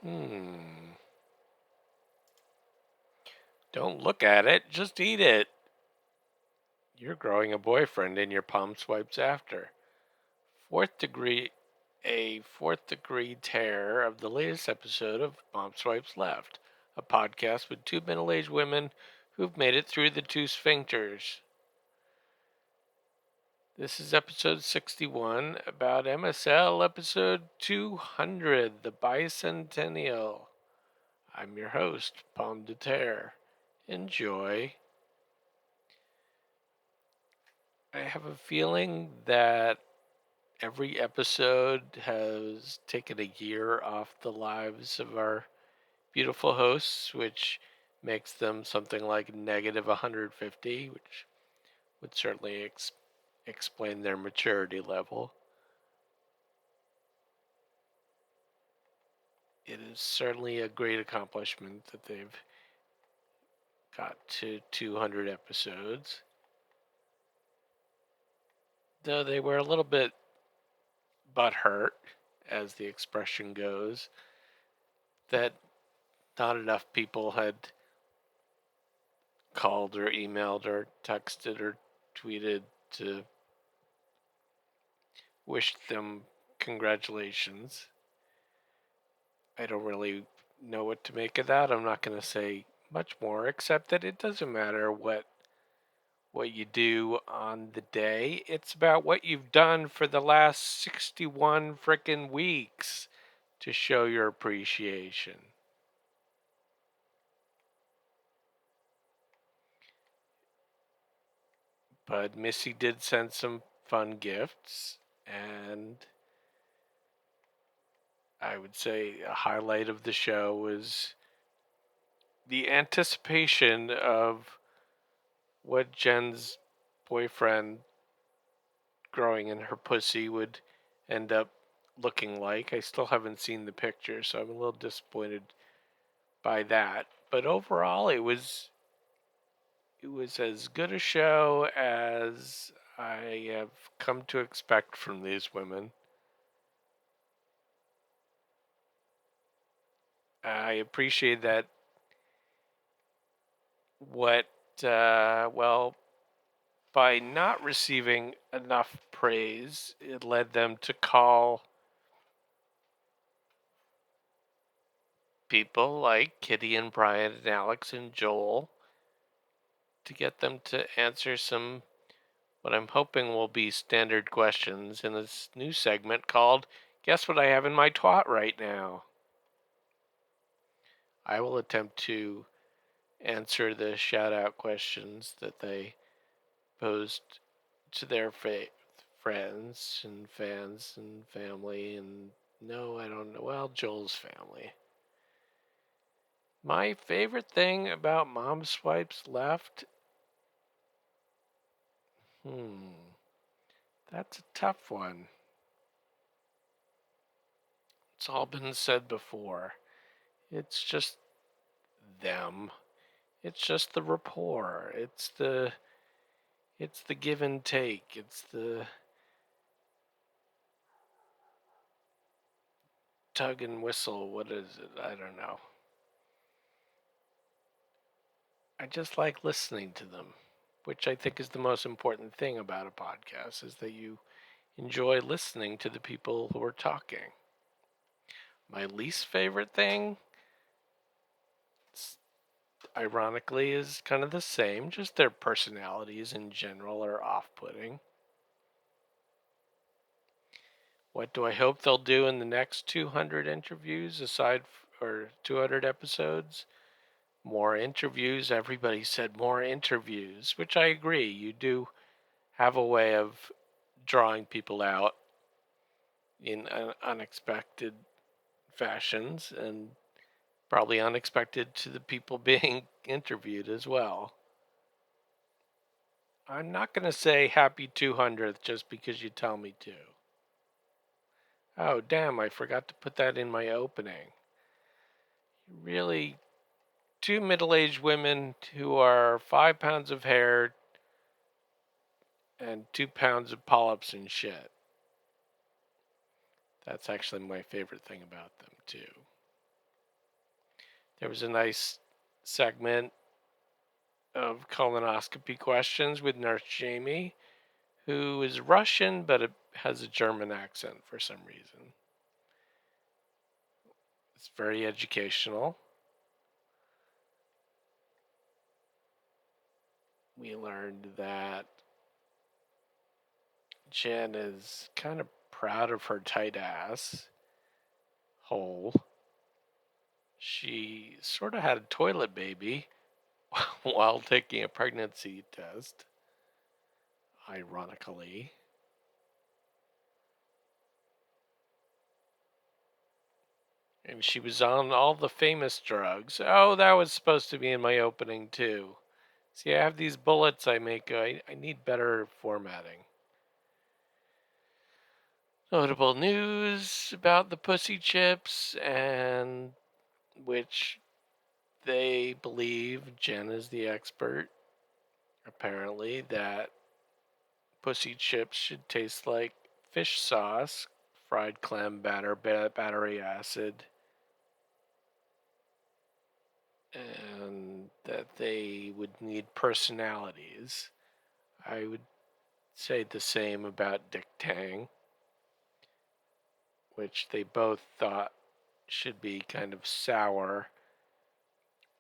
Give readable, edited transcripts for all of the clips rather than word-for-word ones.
Hmm. Don't look at it, just eat it. You're growing a boyfriend in your palm swipes after. Fourth degree, a fourth degree tear of the latest episode of Palm Swipes Left, a podcast with two middle aged women who've made it through the two sphincters. This is episode 61 about MSL episode 200, the bicentennial. I'm your host, Pomme de Terre. Enjoy. I have a feeling that every episode has taken a year off the lives of our beautiful hosts, which makes them something like negative 150, which would certainly explain their maturity level. It is certainly a great accomplishment that they've got to 200 episodes. Though they were a little bit butthurt, as the expression goes, that not enough people had called or emailed or texted or tweeted to wish them congratulations. I don't really know what to make of that. I'm not going to say much more, except that it doesn't matter what you do on the day. It's about what you've done for the last 61 frickin' weeks to show your appreciation. But Missy did send some fun gifts, and I would say a highlight of the show was the anticipation of what Jen's boyfriend growing in her pussy would end up looking like. I still haven't seen the picture, so I'm a little disappointed by that. But overall, it was as good a show as I have come to expect from these women. I appreciate that what well, by not receiving enough praise, it led them to call people like Kitty and Brian and Alex and Joel to get them to answer some what I'm hoping will be standard questions in this new segment called Guess What I Have in My Twat Right Now. I will attempt to answer the shout out questions that they posed to their friends and fans and family. And no, I don't know. Well, Joel's family. My favorite thing about Mom Swipes Left? That's a tough one. It's all been said before. It's just them. It's just the rapport. It's the give and take. It's the tug and whistle. What is it? I don't know. I just like listening to them, which I think is the most important thing about a podcast is that you enjoy listening to the people who are talking. My least favorite thing, ironically, is kind of the same, just their personalities in general are off-putting. What do I hope they'll do in the next 200 interviews or 200 episodes? More interviews. Everybody said more interviews, which I agree. You do have a way of drawing people out in unexpected fashions and probably unexpected to the people being interviewed as well. I'm not going to say happy 200th just because you tell me to. Oh, damn, I forgot to put that in my opening. Really, two middle aged women who are 5 pounds of hair and 2 pounds of polyps and shit. That's actually my favorite thing about them, too. There was a nice segment of colonoscopy questions with Nurse Jamie, who is Russian but has a German accent for some reason. It's very educational. We learned that Jen is kind of proud of her tight ass hole. She sort of had a toilet baby while taking a pregnancy test, ironically. And she was on all the famous drugs. Oh, that was supposed to be in my opening, too. See, I have these bullets I make. I need better formatting. Notable news about the Pussy Chips, and which they believe Jen is the expert, apparently, that Pussy Chips should taste like fish sauce, fried clam batter, battery acid, and that they would need personalities. I would say the same about Dick Tang, which they both thought should be kind of sour,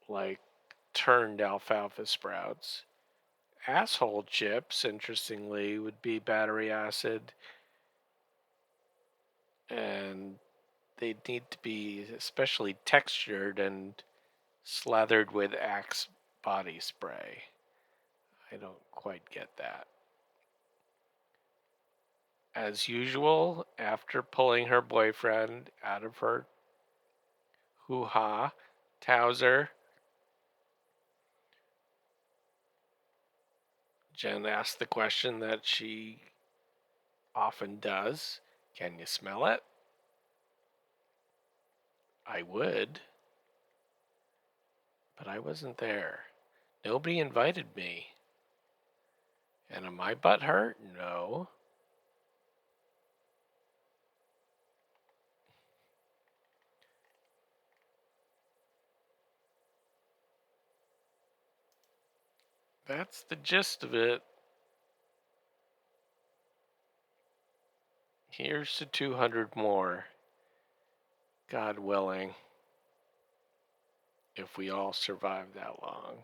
like turned alfalfa sprouts. Asshole chips, interestingly, would be battery acid, and they'd need to be especially textured and slathered with Axe body spray. I don't quite get that. As usual, after pulling her boyfriend out of her hoo ha, Towser, Jen asked the question that she often does: Can you smell it? I would, but I wasn't there. Nobody invited me. And am my butt hurt? No. That's the gist of it. Here's to 200 more, God willing, if we all survive that long.